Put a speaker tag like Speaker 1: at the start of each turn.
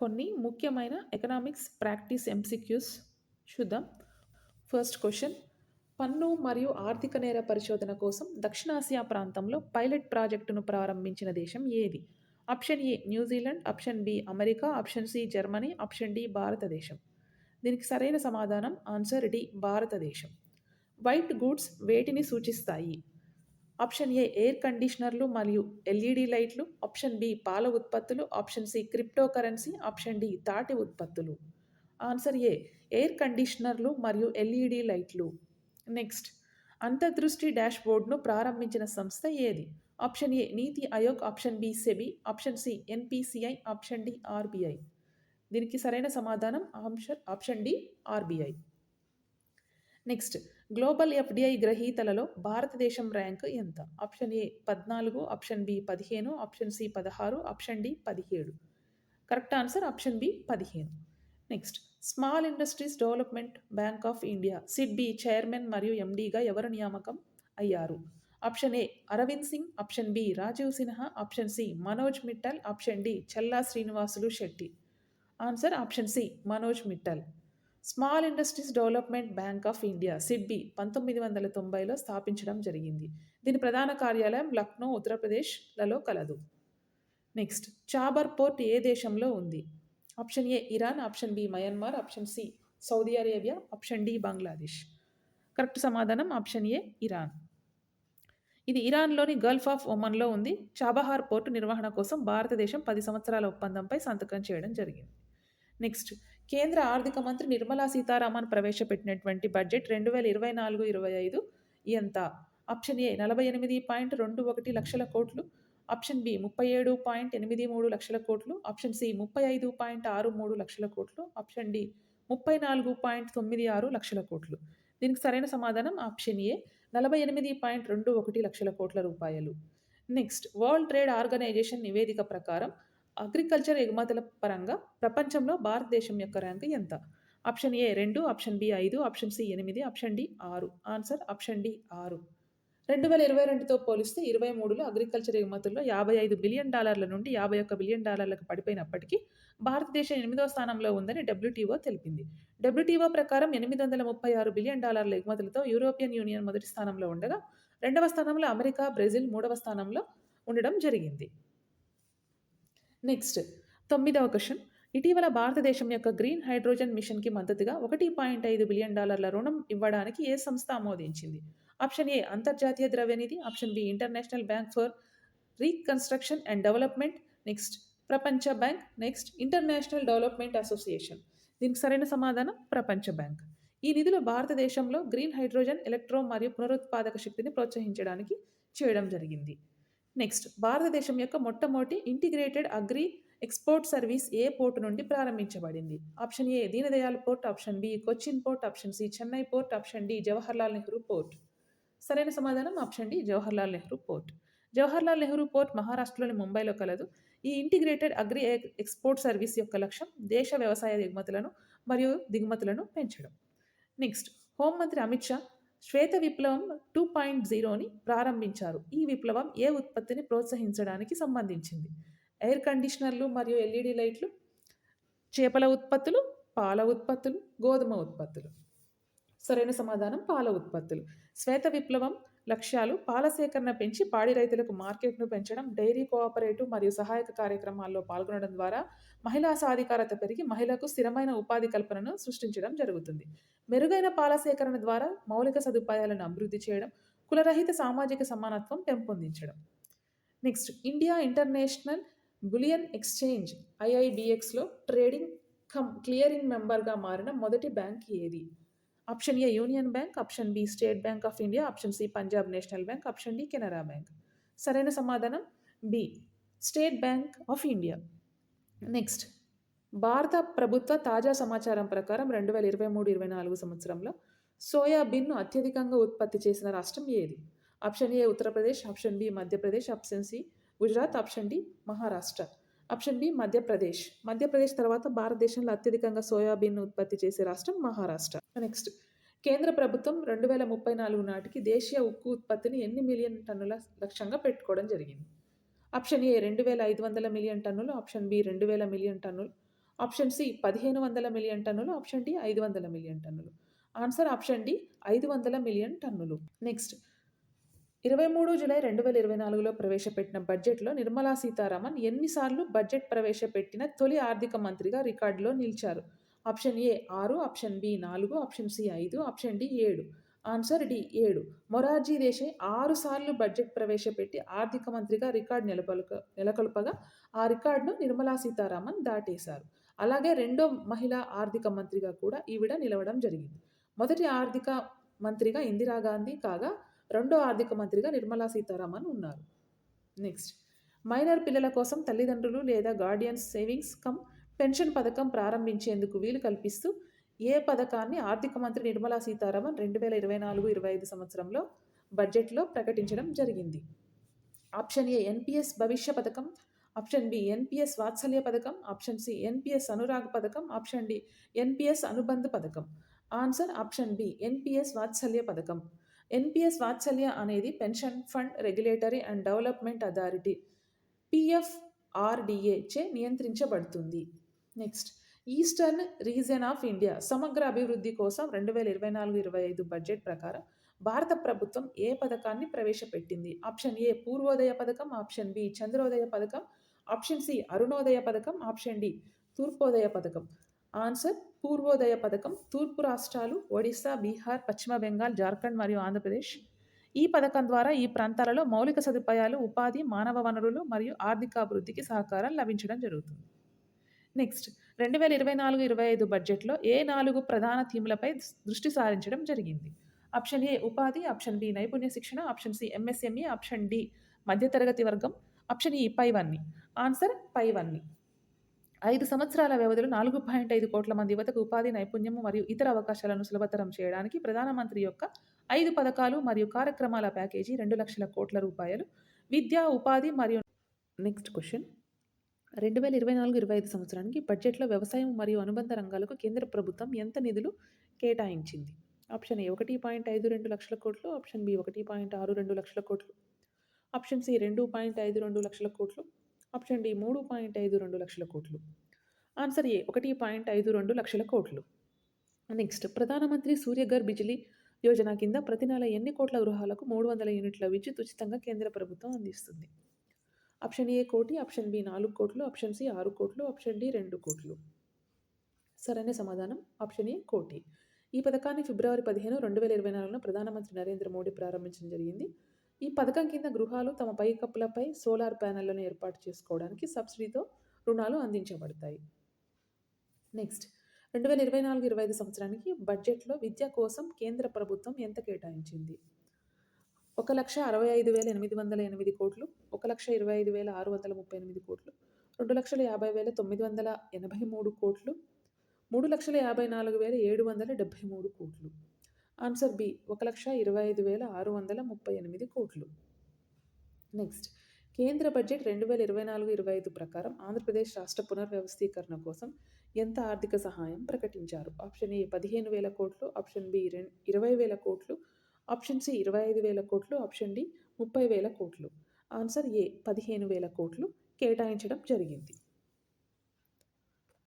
Speaker 1: కొన్ని ముఖ్యమైన economics practice MCQs చూద్దాం. ఫస్ట్ క్వశ్చన్: పన్ను మరియు ఆర్థిక నేర పరిశోధన కోసం దక్షిణాసియా ప్రాంతంలో పైలట్ ప్రాజెక్టును ప్రారంభించిన దేశం ఏది? Option A New Zealand, option B America, option C Germany, option D భారతదేశం. దీనికి సరైన సమాధానం ఆన్సర్ డి భారతదేశం. వైట్ గూడ్స్ వేటిని సూచిస్తాయి? ఆప్షన్ ఏ ఎయిర్ కండిషనర్లు మరియు ఎల్ఈడి లైట్లు, ఆప్షన్ బి పాల ఉత్పత్తులు, option C crypto currency, option D తాటి ఉత్పత్తులు. ఆన్సర్ ఏ ఎయిర్ కండిషనర్లు మరియు ఎల్ఈడి లైట్లు. నెక్స్ట్, అంతర్దృష్టి డాష్ బోర్డ్ను ప్రారంభించిన సంస్థ ఏది? Option A NITI Aayog, option B SEBI, option C NPCI, option D RBI. దీనికి సరైన సమాధానం option D RBI. Next, global FDI గ్రహీతలలో భారతదేశం ర్యాంక్ ఎంత? Option A 14, option B 15, option C 16, option D 17. Correct answer option B 15. Next, small industries development bank of India SIDBI chairman మరియు ఎండిగా ఎవరు నియామకం అయ్యారు? Option A Arvind Singh, option B Rajiv Sinha, option C Manoj Mittal, option D Challa Srinivasulu Shetty. Answer option C Manoj Mittal. Small industries development bank of India SIDBI 1990లో స్థాపించడం జరిగింది. దీని ప్రధాన కార్యాలయం లక్నో, ఉత్తరప్రదేశ్లలో కలదు. నెక్స్ట్, చాబర్ పోర్ట్ ఏ దేశంలో ఉంది? Option A Iran, option B Myanmar, option C Saudi Arabia, option D Bangladesh. Correct సమాధానం ఆప్షన్ ఏ ఇరాన్. ఇది ఇరాన్లోని గల్ఫ్ ఆఫ్ ఒమన్లో ఉంది. చాబహార్ పోర్టు నిర్వహణ కోసం భారతదేశం 10 సంవత్సరాల ఒప్పందంపై సంతకం చేయడం జరిగింది. నెక్స్ట్, కేంద్ర ఆర్థిక మంత్రి నిర్మలా సీతారామన్ ప్రవేశపెట్టినటువంటి బడ్జెట్ 2024-25 ఎంత? ఆప్షన్ ఏ 48.21 లక్షల కోట్లు, ఆప్షన్ బి 37.83 లక్షల కోట్లు, ఆప్షన్ సి 35.63 లక్షల కోట్లు, ఆప్షన్ డి 34.96 లక్షల కోట్లు. దీనికి సరైన సమాధానం ఆప్షన్ ఏ 48.21 లక్షల కోట్ల రూపాయలు. నెక్స్ట్, వరల్డ్ ట్రేడ్ ఆర్గనైజేషన్ నివేదిక ప్రకారం అగ్రికల్చర్ ఎగుమతుల పరంగా ప్రపంచంలో భారతదేశం యొక్క ర్యాంకు ఎంత? Option A 2, option B 5, option C 8, option D 6. Answer option D 6. 2022తో పోలిస్తే 23లో అగ్రికల్చర్ ఎగుమతుల్లో $55 బిలియన్ నుండి $51 బిలియన్ పడిపోయినప్పటికీ భారతదేశం 8వ స్థానంలో ఉందని డబ్ల్యూటీఓ తెలిపింది. డబ్ల్యూటీఓ ప్రకారం $836 బిలియన్ ఎగుమతులతో యూరోపియన్ యూనియన్ మొదటి స్థానంలో ఉండగా, 2వ స్థానంలో అమెరికా, బ్రెజిల్ 3వ స్థానంలో ఉండడం జరిగింది. నెక్స్ట్, 9వ క్వశ్చన్: ఇటీవల భారతదేశం యొక్క గ్రీన్ హైడ్రోజన్ మిషన్కి మద్దతుగా $1.5 బిలియన్ రుణం ఇవ్వడానికి ఏ సంస్థ ఆమోదించింది? ఆప్షన్ ఏ అంతర్జాతీయ ద్రవ్యనిధి, option B international bank for reconstruction and development, next ప్రపంచ bank, next international development association. దీనికి సరైన సమాధానం ప్రపంచ బ్యాంక్. ఈ నిధులు భారతదేశంలో గ్రీన్ హైడ్రోజన్, ఎలక్ట్రో మరియు పునరుత్పాదక శక్తిని ప్రోత్సహించడానికి చేయడం జరిగింది. నెక్స్ట్, భారతదేశం యొక్క మొట్టమొదటి ఇంటిగ్రేటెడ్ అగ్రి ఎక్స్పోర్ట్ సర్వీస్ ఏ పోర్టు నుండి ప్రారంభించబడింది? Option A Deendayal port, option B Cochin port, option C Chennai port, option D Jawaharlal Nehru port. సరైన సమాధానం option D Jawaharlal Nehru port. Jawaharlal Nehru port మహారాష్ట్రలోని ముంబైలో కలదు. ఈ ఇంటిగ్రేటెడ్ అగ్రి ఎక్స్పోర్ట్ సర్వీస్ యొక్క లక్ష్యం దేశ వ్యవసాయ ఎగుమతులను మరియు దిగుమతులను పెంచడం. నెక్స్ట్, హోంమంత్రి అమిత్ షా శ్వేత విప్లవం 2.0ని ప్రారంభించారు. ఈ విప్లవం ఏ ఉత్పత్తిని ప్రోత్సహించడానికి సంబంధించింది? ఎయిర్ కండిషనర్లు మరియు ఎల్ఈడి లైట్లు, చేపల ఉత్పత్తులు, పాల ఉత్పత్తులు, గోధుమ ఉత్పత్తులు. సరైన సమాధానం పాల ఉత్పత్తులు. శ్వేత విప్లవం లక్ష్యాలు పాల సేకరణ పెంచి పాడి రైతులకు మార్కెట్ను పెంచడం, డైరీ కోఆపరేటివ్ మరియు సహాయక కార్యక్రమాల్లో పాల్గొనడం ద్వారా మహిళా సాధికారత పెరిగి మహిళలకు స్థిరమైన ఉపాధి కల్పనను సృష్టించడం జరుగుతుంది. మెరుగైన పాల సేకరణ ద్వారా మౌలిక సదుపాయాలను అభివృద్ధి చేయడం, కులరహిత సామాజిక సమానత్వం పెంపొందించడం. Next, India international bullion exchange IIBXలో ట్రేడింగ్ క్లియరింగ్ మెంబర్గా మారిన మొదటి బ్యాంక్ ఏది? Option A union bank, option B state bank of India, option C Punjab national bank, option D Canara bank. సరైన సమాధానం B state bank of India. Next, భారత ప్రభుత్వ తాజా సమాచారం ప్రకారం 2023-24 సంవత్సరంలో సోయాబీన్ను అత్యధికంగా ఉత్పత్తి చేసిన రాష్ట్రం ఏది? Option A Uttar Pradesh, option B Madhya Pradesh, option C Gujarat, option D Maharashtra. Option B Madhya Pradesh. Madhya Pradesh తర్వాత భారతదేశంలో అత్యధికంగా సోయాబీన్ను ఉత్పత్తి చేసే రాష్ట్రం మహారాష్ట్ర. నెక్స్ట్, కేంద్ర ప్రభుత్వం 2034 నాటికి దేశీయ ఉక్కు ఉత్పత్తిని ఎన్ని మిలియన్ టన్నుల లక్ష్యంగా పెట్టుకోవడం జరిగింది? ఆప్షన్ ఏ 2500 మిలియన్ టన్నులు, ఆప్షన్ బి 2000 మిలియన్ టన్నులు, ఆప్షన్ సి 1500 మిలియన్ టన్నులు, ఆప్షన్ డి 500 మిలియన్ టన్నులు. ఆన్సర్ ఆప్షన్ డి 500 మిలియన్ టన్నులు. నెక్స్ట్ 23 జూలై 2024లో ప్రవేశపెట్టిన బడ్జెట్‌లో నిర్మలా సీతారామన్ ఎన్నిసార్లు బడ్జెట్ ప్రవేశపెట్టిన తొలి ఆర్థిక మంత్రిగా రికార్డులో నిలిచారు? Option A 6, option B 4, option C 5, option D 7. Answer D 7. Morarji Desai 6 సార్లు బడ్జెట్ ప్రవేశపెట్టి ఆర్థిక మంత్రిగా రికార్డు నెలకొల్పగా ఆ రికార్డును నిర్మలా సీతారామన్ దాటేశారు. అలాగే రెండో మహిళా ఆర్థిక మంత్రిగా కూడా ఈవిడ నిలవడం జరిగింది. మొదటి ఆర్థిక మంత్రిగా ఇందిరాగాంధీ కాగా రెండో ఆర్థిక మంత్రిగా నిర్మలా సీతారామన్ ఉన్నారు. నెక్స్ట్ మైనర్ పిల్లల కోసం తల్లిదండ్రులు లేదా గార్డియన్స్ సేవింగ్స్ కమ్ పెన్షన్ పథకం ప్రారంభించేందుకు వీలు కల్పిస్తూ ఏ పథకాన్ని ఆర్థిక మంత్రి నిర్మలా సీతారామన్ 2024-25 సంవత్సరంలో బడ్జెట్లో ప్రకటించడం జరిగింది? ఆప్షన్ ఏ ఎన్పిఎస్ భవిష్య పథకం, ఆప్షన్ బి ఎన్పిఎస్ వాత్సల్య పథకం, ఆప్షన్ సి ఎన్పిఎస్ అనురాగ్ పథకం, ఆప్షన్ డి ఎన్పిఎస్ అనుబంధ పథకం. ఆన్సర్ ఆప్షన్ బి ఎన్పిఎస్ వాత్సల్య పథకం. ఎన్పిఎస్ వాత్సల్య అనేది pension fund regulatory and development authority PFRDA చే నియంత్రించబడుతుంది. Next eastern region of India సమగ్ర అభివృద్ధి కోసం 2024-25 బడ్జెట్ ప్రకారం భారత ప్రభుత్వం ఏ పథకాన్ని ప్రవేశపెట్టింది? ఆప్షన్ ఏ పూర్వోదయ పథకం, ఆప్షన్ బి చంద్రోదయ పథకం, ఆప్షన్ సి అరుణోదయ పథకం, ఆప్షన్ డి తూర్పోదయ పథకం. ఆన్సర్ పూర్వోదయ పథకం. తూర్పు రాష్ట్రాలు ఒడిశా, బీహార్, పశ్చిమ బెంగాల్, జార్ఖండ్ మరియు ఆంధ్రప్రదేశ్ ఈ పథకం ద్వారా ఈ ప్రాంతాలలో మౌలిక సదుపాయాలు, ఉపాధి, మానవ వనరులు మరియు ఆర్థికాభివృద్ధికి సహకారం లభించడం జరుగుతుంది. నెక్స్ట్ 2024-25 బడ్జెట్లో ఏ 4 ప్రధాన థీమ్లపై దృష్టి సారించడం జరిగింది? ఆప్షన్ ఏ ఉపాధి, ఆప్షన్ బి నైపుణ్య శిక్షణ, option C MSME, option D మధ్యతరగతి వర్గం, ఆప్షన్ ఈ పైవన్నీ. ఆన్సర్ పైవన్నీ. 5 సంవత్సరాల వ్యవధిలో 4.5 కోట్ల మంది యువతకు ఉపాధి, నైపుణ్యం మరియు ఇతర అవకాశాలను సులభతరం చేయడానికి ప్రధానమంత్రి యొక్క 5 పథకాలు మరియు కార్యక్రమాల ప్యాకేజీ 2 లక్షల కోట్ల రూపాయలు. విద్య, ఉపాధి మరియు నెక్స్ట్ క్వశ్చన్ 2024-25 సంవత్సరానికి బడ్జెట్లో వ్యవసాయం మరియు అనుబంధ రంగాలకు కేంద్ర ప్రభుత్వం ఎంత నిధులు కేటాయించింది? ఆప్షన్ ఏ 1.52 లక్షల కోట్లు, ఆప్షన్ బి 1.62 లక్షల కోట్లు, ఆప్షన్ సి 2.52 లక్షల కోట్లు, ఆప్షన్ డి 3.52 లక్షల కోట్లు. ఆన్సర్ ఏ 1.52 లక్షల కోట్లు. నెక్స్ట్ ప్రధానమంత్రి సూర్యఘర్ బిజిలీ యోజన కింద ప్రతి నెల ఎన్ని కోట్ల గృహాలకు 300 యూనిట్ల విద్యుత్ ఉచితంగా కేంద్ర ప్రభుత్వం అందిస్తుంది? ఆప్షన్ ఏ 1 కోటి, ఆప్షన్ బి 4 కోట్లు, ఆప్షన్ సి 6 కోట్లు, ఆప్షన్ డి 2 కోట్లు. సరైన సమాధానం ఆప్షన్ ఏ 1 కోటి. ఈ పథకాన్ని ఫిబ్రవరి 15, 2024లో ప్రధానమంత్రి నరేంద్ర మోడీ ప్రారంభించడం జరిగింది. ఈ పథకం కింద గృహాలు తమ పైకప్పులపై సోలార్ ప్యానెళ్లను ఏర్పాటు చేసుకోవడానికి సబ్సిడీతో రుణాలు అందించబడతాయి. నెక్స్ట్ 2024-25 సంవత్సరానికి బడ్జెట్లో విద్య కోసం కేంద్ర ప్రభుత్వం ఎంత కేటాయించింది? 1,65,808 కోట్లు, 1,25,638 కోట్లు, 2,50,983 కోట్లు, 3,54,773 కోట్లు. ఆన్సర్ బి 1,25,638 కోట్లు. నెక్స్ట్ కేంద్ర బడ్జెట్ 2024-25 ప్రకారం ఆంధ్రప్రదేశ్ రాష్ట్ర పునర్వ్యవస్థీకరణ కోసం ఎంత ఆర్థిక సహాయం ప్రకటించారు? ఆప్షన్ ఏ 15,000 కోట్లు, ఆప్షన్ బి 20,000 కోట్లు, ఆప్షన్ సి 25,000 కోట్లు, ఆప్షన్ డి 30,000 కోట్లు. ఆన్సర్ ఏ 15,000 కోట్లు కేటాయించడం జరిగింది.